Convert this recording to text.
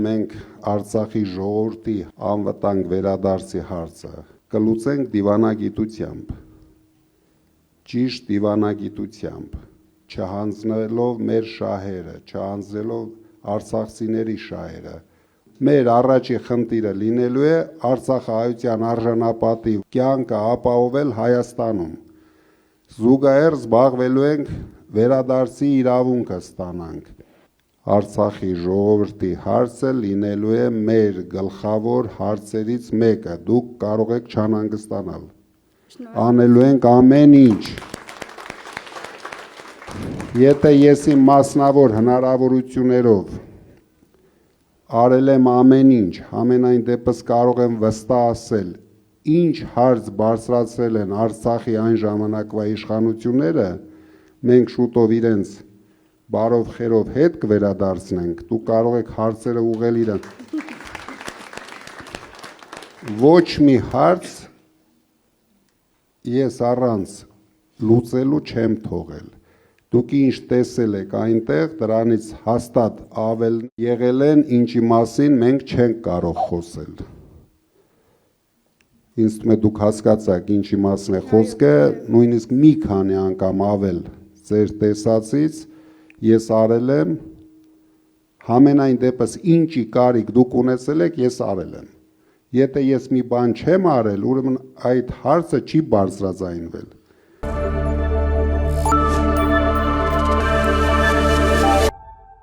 մենք Արցախի ժողովրդի անվտանգ վերադարձի հարցը կլուծենք դիվանագիտությամբ, ճիշտ դիվանագիտությամբ, չհանձնելով մեր շահերը, չհանձնելով արցախցիների շահերը։ Մեր առաջի խնդիրը լինելու է արցախահայության արժանապատիվ կյանքը ապահովել Հայաստանում։ Զուգահեռ զբաղվելու ենք վերադարձի իրավունքը ստանանք։ Արցախի ժողովրդի հարցը լինելու է մեր գլխավոր հարցերից մեկը։ Դուք կարող եք չանհանգստանալ։ Անելու ենք ամեն ինչ։ Եթե ես իմ մասնավոր հնարավորություններով արել եմ ամեն ինչ, ամենայն դեպս կարող եմ վստահ ասել, ինչ հարց բարձրացրել են Արցախի այն ժամանակվա իշխանությունները, մենք շուտով իրենց բարով խերով հետ կվերադարձնենք, դուք կարող եք հարցերը ուղղել իրեն։ Ոչ մի հարց ես առանց լուծելու չեմ թողել։ Դուք ինչ տեսել եք այնտեղ, դրանից հաստատ ավել եղել են, ինչի մասին մենք չենք կարող խոսել։ Ինձ թվում է դուք հասկացաք ինչի մասին է խոսքը, նույնիսկ մի քանի անգամ ավել ձեր տեսածից ես արել եմ, համենայն դեպս ինչի կարիք դուք ունեցել եք, ես արել եմ։ Եթե ես մի բան չեմ արել, ուրեմն այդ հարցը չի բարձրաձայնվել։